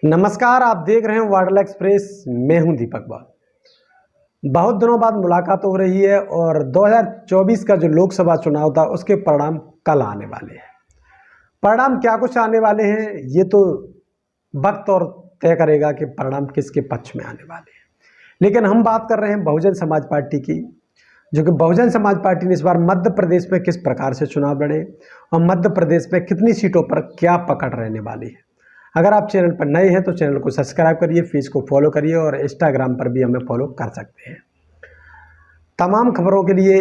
नमस्कार, आप देख रहे हैं वाडला एक्सप्रेस। मैं हूं दीपक बाल। बहुत दिनों बाद मुलाकात हो रही है और 2024 का जो लोकसभा चुनाव था उसके परिणाम कल आने वाले हैं। परिणाम क्या कुछ आने वाले हैं ये तो वक्त और तय करेगा कि परिणाम किसके पक्ष में आने वाले हैं। लेकिन हम बात कर रहे हैं बहुजन समाज पार्टी की, जो कि बहुजन समाज पार्टी ने इस बार मध्य प्रदेश में किस प्रकार से चुनाव लड़े और मध्य प्रदेश में कितनी सीटों पर क्या पकड़ रहने वाली है। अगर आप चैनल पर नए हैं तो चैनल को सब्सक्राइब करिए, फेस को फॉलो करिए और इंस्टाग्राम पर भी हमें फॉलो कर सकते हैं। तमाम खबरों के लिए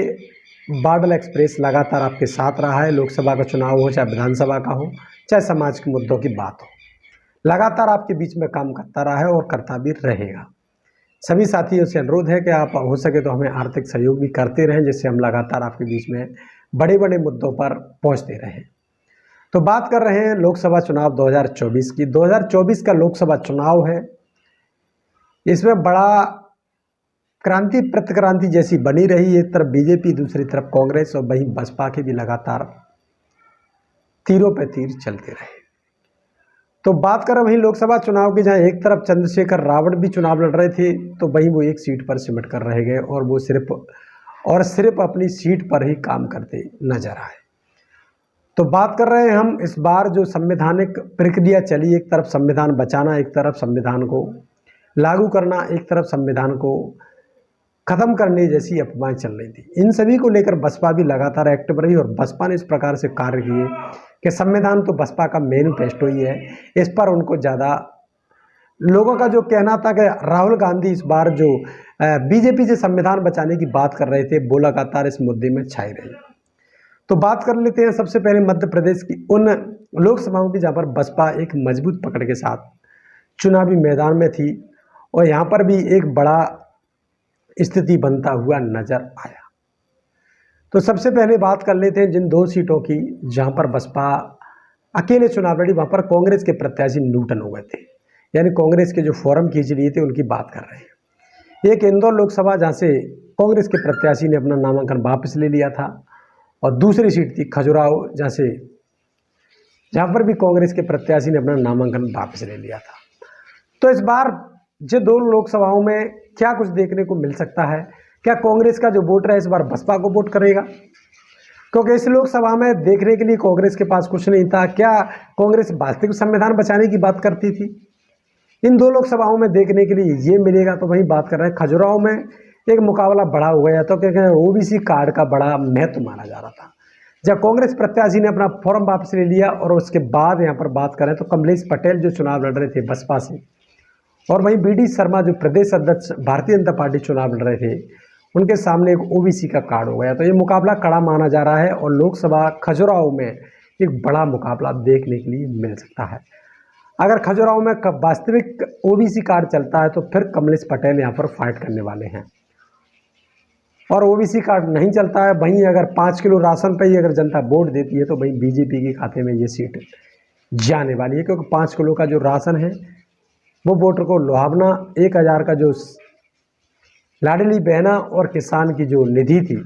बाडला एक्सप्रेस लगातार आपके साथ रहा है। लोकसभा का चुनाव हो, चाहे विधानसभा का हो, चाहे समाज के मुद्दों की बात हो, लगातार आपके बीच में काम करता रहा है और करता भी रहेगा। सभी साथियों से अनुरोध है कि आप हो सके तो हमें आर्थिक सहयोग भी करते रहें, जिससे हम लगातार आपके बीच में बड़े बड़े मुद्दों पर पहुंचते रहें। तो बात कर रहे हैं लोकसभा चुनाव 2024 की। 2024 का लोकसभा चुनाव है, इसमें बड़ा क्रांति प्रतिक्रांति जैसी बनी रही। एक तरफ बीजेपी, दूसरी तरफ कांग्रेस और वहीं बसपा के भी लगातार तीरों पे तीर चलते रहे। तो बात करें वहीं लोकसभा चुनाव की, जहां एक तरफ चंद्रशेखर रावण भी चुनाव लड़ रहे थे, तो वहीं वो एक सीट पर सिमट कर रह गए और वो सिर्फ अपनी सीट पर ही काम करते नजर आए। तो बात कर रहे हैं हम इस बार जो संवैधानिक प्रक्रिया चली, एक तरफ संविधान बचाना, एक तरफ संविधान को लागू करना, एक तरफ संविधान को खत्म करने जैसी अफवाहें चल रही थी। इन सभी को लेकर बसपा भी लगातार एक्टिव रही और बसपा ने इस प्रकार से कार्य किए कि संविधान तो बसपा का मैनिफेस्टो ही है। इस पर उनको ज़्यादा लोगों का जो कहना था कि राहुल गांधी इस बार जो बीजेपी से संविधान बचाने की बात कर रहे थे, वो लगातार इस मुद्दे में छाई रही। तो बात कर लेते हैं सबसे पहले मध्य प्रदेश की उन लोकसभाओं की जहाँ पर बसपा एक मजबूत पकड़ के साथ चुनावी मैदान में थी और यहाँ पर भी एक बड़ा स्थिति बनता हुआ नजर आया। तो सबसे पहले बात कर लेते हैं जिन दो सीटों की जहाँ पर बसपा अकेले चुनाव लड़ी, वहाँ पर कांग्रेस के प्रत्याशी न्यूटन हो गए थे, यानी कांग्रेस के जो फॉर्म खींच लिए थे उनकी बात कर रहे हैं। एक इंदौर लोकसभा जहाँ से कांग्रेस के प्रत्याशी ने अपना नामांकन वापस ले लिया था और दूसरी सीट थी खजुराहो, जहाँ पर भी कांग्रेस के प्रत्याशी ने अपना नामांकन वापस ले लिया था। तो इस बार जो दोनों लोकसभाओं में क्या कुछ देखने को मिल सकता है? क्या कांग्रेस का जो वोटर है इस बार बसपा को वोट करेगा? क्योंकि इस लोकसभा में देखने के लिए कांग्रेस के पास कुछ नहीं था। क्या कांग्रेस वास्तविक संविधान बचाने की बात करती थी? इन दो लोकसभाओं में देखने के लिए ये मिलेगा। तो वहीं बात कर रहे हैं खजुराहो में एक मुकाबला बड़ा हो गया, तो क्या ओबीसी कार्ड का बड़ा महत्व माना जा रहा था। जब कांग्रेस प्रत्याशी ने अपना फॉर्म वापस ले लिया और उसके बाद यहाँ पर बात करें तो कमलेश पटेल जो चुनाव लड़ रहे थे बसपा से, और वहीं बीडी शर्मा जो प्रदेश अध्यक्ष भारतीय जनता पार्टी चुनाव लड़ रहे थे, उनके सामने एक ओबीसी का कार्ड हो गया। तो ये मुकाबला कड़ा माना जा रहा है और लोकसभा खजुराहो में एक बड़ा मुकाबला देखने के लिए मिल सकता है। अगर खजुराहो में वास्तविक ओबीसी कार्ड चलता है तो फिर कमलेश पटेल यहाँ पर फाइट करने वाले हैं, और ओबीसी कार्ड नहीं चलता है, वहीं अगर 5 किलो राशन पे ही अगर जनता वोट देती है तो वहीं बीजेपी के खाते में ये सीट जाने वाली है। क्योंकि 5 किलो का जो राशन है वो वोटर को लुभावना, 1000 का जो लाडली बहना और किसान की जो निधि थी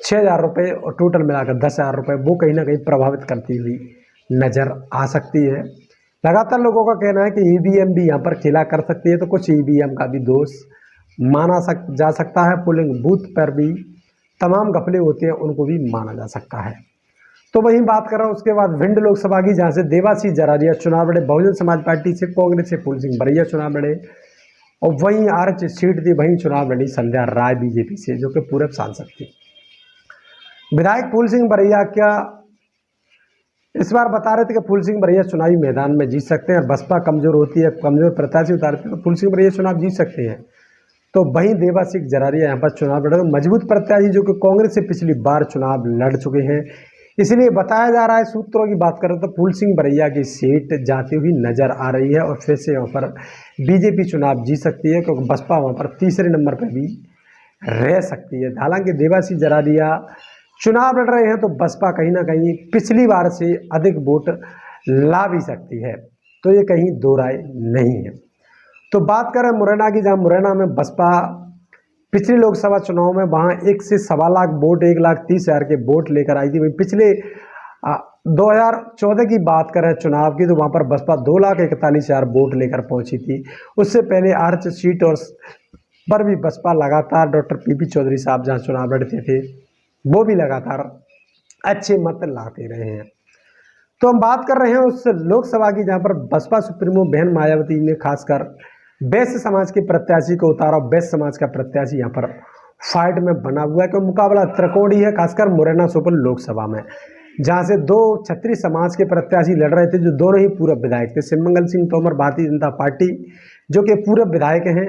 6000 रुपये और टोटल मिलाकर 10,000 रुपये, वो कहीं ना कहीं प्रभावित करती हुई नज़र आ सकती है। लगातार लोगों का कहना है कि ईवीएम भी यहाँ पर खेला कर सकती है, तो कुछ ईवीएम का भी दोष माना जा सकता है। पोलिंग बूथ पर भी तमाम घपले होते हैं, उनको भी माना जा सकता है। तो वहीं बात कर रहा हूँ उसके बाद भिंड लोकसभा की, जहाँ से देवाशीष जरारिया चुनाव लड़े बहुजन समाज पार्टी से, कांग्रेस से फूल सिंह बरैया चुनाव लड़े, और वहीं आरच सीट थी, वहीं चुनाव लड़ी संध्या राय बीजेपी से, जो कि पूर्व सांसद थी। विधायक फूल सिंह बरैया क्या इस बार बता रहे थे कि फूल सिंह बरैया चुनावी मैदान में जीत सकते हैं, और बसपा कमजोर होती है, कमजोर प्रत्याशी उतारती है तो फूल सिंह बरैया चुनाव जीत सकते हैं। तो वहीं देवाशीष जरारिया यहाँ पर चुनाव लड़ रहे हैं, मजबूत प्रत्याशी जो कि कांग्रेस से पिछली बार चुनाव लड़ चुके हैं। इसलिए बताया जा रहा है, सूत्रों की बात करें तो फूल सिंह बरैया की सीट जाती हुई नजर आ रही है और फिर से यहाँ पर बीजेपी चुनाव जीत सकती है, क्योंकि बसपा वहाँ पर तीसरे नंबर पर भी रह सकती है। हालांकि देवाशीष जरारिया चुनाव लड़ रहे हैं तो बसपा कहीं ना कहीं पिछली बार से अधिक वोट ला भी सकती है, तो ये कहीं दो राय नहीं है। तो बात करें मुरैना की, जहाँ मुरैना में बसपा पिछले लोकसभा चुनाव में वहाँ 1 से 1.25 लाख वोट, 1,30,000 के वोट लेकर आई थी। वहीं पिछले 2014 की बात करें चुनाव की, तो वहाँ पर बसपा 2,41,000 वोट लेकर पहुंची थी। उससे पहले आर्च सीट और पर भी बसपा लगातार डॉक्टर पीपी चौधरी साहब जहाँ चुनाव लड़ते थे वो भी लगातार अच्छे मत लाते रहे हैं। तो हम बात कर रहे हैं उस लोकसभा की जहाँ पर बसपा सुप्रीमो बहन मायावती ने खासकर वैश्य समाज के प्रत्याशी को उतारा। वैश्य समाज का प्रत्याशी यहाँ पर फाइट में बना हुआ है, क्योंकि मुकाबला त्रिकोणीय है, खासकर मुरैना सुपौल लोकसभा में, जहां से दो क्षत्रिय समाज के प्रत्याशी लड़ रहे थे, जो दोनों ही पूर्व विधायक थे। शिवमंगल सिंह तोमर भारतीय जनता पार्टी जो कि पूर्व विधायक हैं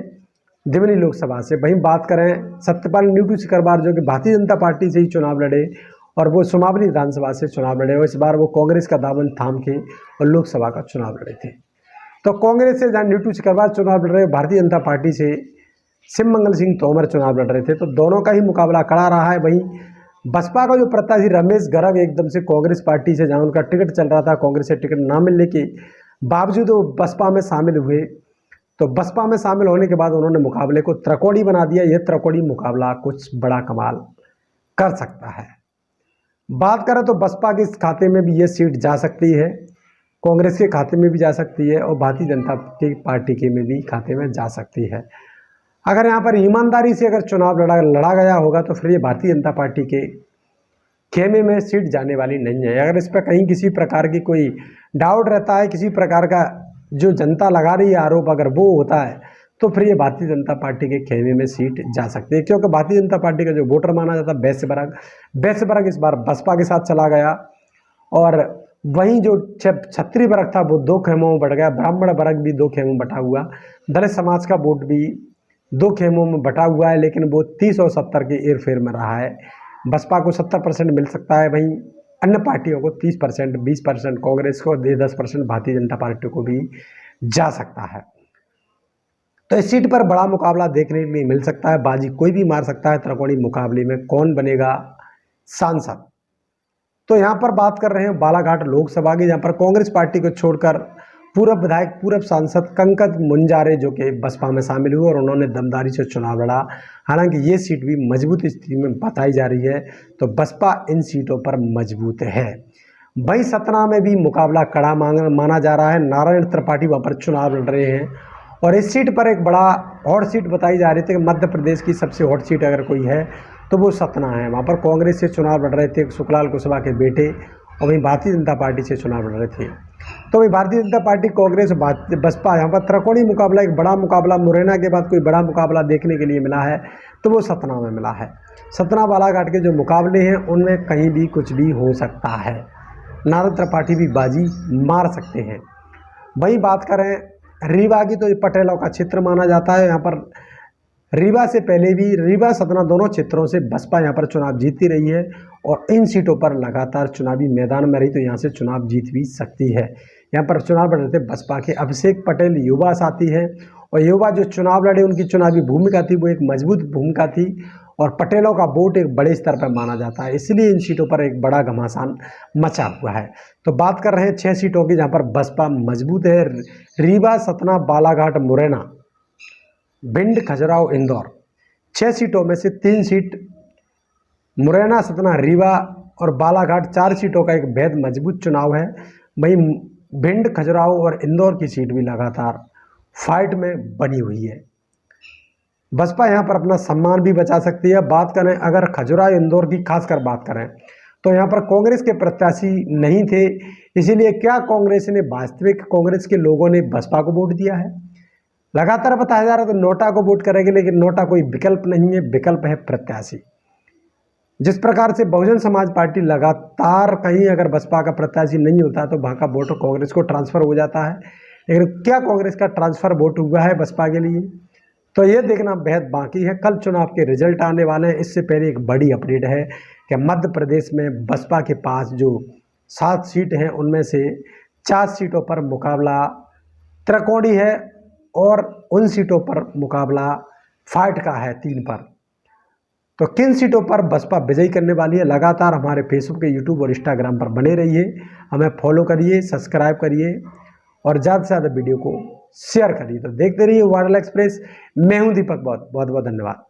दिमनी लोकसभा से। वहीं बात करें सत्यपाल न्यूटू सिकरवार जो कि भारतीय जनता पार्टी से ही चुनाव लड़े और वो सुमावली विधानसभा से चुनाव लड़े, और इस बार वो कांग्रेस का दामन थाम के और लोकसभा का चुनाव लड़े थे। तो कांग्रेस से जहाँ न्यूटू सिकरवार चुनाव लड़ रहे, भारतीय जनता पार्टी से शिवमंगल सिंह तोमर चुनाव लड़ रहे थे। तो दोनों का ही मुकाबला कड़ा रहा है। वहीं बसपा का जो प्रत्याशी रमेश गर्ग एकदम से कांग्रेस पार्टी से, जहां उनका टिकट चल रहा था, कांग्रेस से टिकट ना मिलने के बावजूद वो बसपा में शामिल हुए। तो बसपा में शामिल होने के बाद उन्होंने मुकाबले को त्रिकोणी बना दिया। यह त्रिकोणी मुकाबला कुछ बड़ा कमाल कर सकता है। बात करें तो बसपा के खाते में भी ये सीट जा सकती है, कांग्रेस के खाते में भी जा सकती है और भारतीय जनता पार्टी के में भी खाते में जा सकती है। अगर यहाँ पर ईमानदारी से अगर चुनाव लड़ा गया होगा तो फिर ये भारतीय जनता पार्टी के खेमे में सीट जाने वाली नहीं है। अगर इस पर कहीं किसी प्रकार की कोई डाउट रहता है, किसी प्रकार का जो जनता लगा रही है आरोप अगर वो होता है, तो फिर ये भारतीय जनता पार्टी के खेमे में सीट जा सकती है। क्योंकि भारतीय जनता पार्टी का जो वोटर माना जाता है वैश्य वर्ग इस बार बसपा के साथ चला गया, और वहीं जो क्षत्रिय वर्ग था वो 2 खेमों में बट गया, ब्राह्मण वर्ग भी 2 खेमों में बटा हुआ, दलित समाज का वोट भी 2 खेमों में बटा हुआ है, लेकिन वो 30 और 70 के हेरफेर में रहा है। बसपा को 70% मिल सकता है, वहीं अन्य पार्टियों को 30%, 20%, कांग्रेस को 10%, भारतीय जनता पार्टी को भी जा सकता है। तो इस सीट पर बड़ा मुकाबला देखने के लिए मिल सकता है, बाजी कोई भी मार सकता है। त्रिकोणी मुकाबले में कौन बनेगा सांसद, तो यहाँ पर बात कर रहे हैं बालाघाट लोकसभा की, जहाँ पर कांग्रेस पार्टी को छोड़कर पूर्व विधायक, पूर्व सांसद कंकज मुंजारे जो कि बसपा में शामिल हुए और उन्होंने दमदारी से चुनाव लड़ा। हालांकि ये सीट भी मजबूत स्थिति में बताई जा रही है, तो बसपा इन सीटों पर मजबूत है। वहीं सतना में भी मुकाबला कड़ा माना जा रहा है। नारायण त्रिपाठी वहाँ पर चुनाव लड़ रहे हैं और इस सीट पर एक बड़ा हॉट सीट बताई जा रही थी कि मध्य प्रदेश की सबसे हॉट सीट अगर कोई है तो वो सतना है। वहाँ पर कांग्रेस से चुनाव लड़ रहे थे सुखलाल कुशवाहा के बेटे, और वहीं भारतीय जनता पार्टी से चुनाव लड़ रहे थे। तो वहीं भारतीय जनता पार्टी, कांग्रेस, बसपा, यहाँ पर त्रिकोणी मुकाबला, एक बड़ा मुकाबला मुरैना के बाद कोई बड़ा मुकाबला देखने के लिए मिला है तो वो सतना में मिला है। सतना बालाघाट के जो मुकाबले हैं उनमें कहीं भी कुछ भी हो सकता है, नारायण त्रिपाठी भी बाजी मार सकते हैं। वहीं बात करें रीवा की, तो ये पटेलों का क्षेत्र माना जाता है। यहाँ पर रीवा से पहले भी, रीवा सतना दोनों क्षेत्रों से बसपा यहाँ पर चुनाव जीतती रही है और इन सीटों पर लगातार चुनावी मैदान में रही, तो यहाँ से चुनाव जीत भी सकती है। यहाँ पर चुनाव लड़ रहे थे बसपा के अभिषेक पटेल, युवा साथी हैं, और युवा जो चुनाव लड़े उनकी चुनावी भूमिका थी वो एक मजबूत भूमिका थी, और पटेलों का वोट एक बड़े स्तर पर माना जाता है, इसलिए इन सीटों पर एक बड़ा घमासान मचा हुआ है। तो बात कर रहे हैं 6 सीटों की, जहाँ पर बसपा मजबूत है। रीवा, सतना, बालाघाट, मुरैना, भिंड, खजुराहो, इंदौर, 6 सीटों में से 3 सीट मुरैना, सतना, रीवा और बालाघाट, 4 सीटों का एक बेहद मजबूत चुनाव है। वहीं भिंड, खजुराहो और इंदौर की सीट भी लगातार फाइट में बनी हुई है। बसपा यहाँ पर अपना सम्मान भी बचा सकती है। बात करें अगर खजुराहो, इंदौर की खासकर बात करें तो यहाँ पर कांग्रेस के प्रत्याशी नहीं थे, इसीलिए क्या कांग्रेस ने, वास्तविक कांग्रेस के लोगों ने बसपा को वोट दिया है। लगातार बताया जा रहा है तो नोटा को वोट करेंगे, लेकिन नोटा कोई विकल्प नहीं है, विकल्प है प्रत्याशी। जिस प्रकार से बहुजन समाज पार्टी लगातार कहीं अगर बसपा का प्रत्याशी नहीं होता तो वहाँ का वोट कांग्रेस को ट्रांसफर हो जाता है, लेकिन क्या कांग्रेस का ट्रांसफर वोट हुआ है बसपा के लिए, तो ये देखना बेहद बाकी है। कल चुनाव के रिजल्ट आने वाले हैं। इससे पहले एक बड़ी अपडेट है कि मध्य प्रदेश में बसपा के पास जो 7 सीट हैं उनमें से 4 सीटों पर मुकाबला त्रिकोणी है और उन सीटों पर मुकाबला फाइट का है 3 पर। तो किन सीटों पर बसपा विजयी करने वाली है, लगातार हमारे फेसबुक, यूट्यूब और इंस्टाग्राम पर बने रहिए, हमें फॉलो करिए, सब्सक्राइब करिए और ज़्यादा से ज़्यादा वीडियो को शेयर करिए। तो देखते रहिए वार्डल एक्सप्रेस। मैं हूं दीपक, बहुत बहुत धन्यवाद।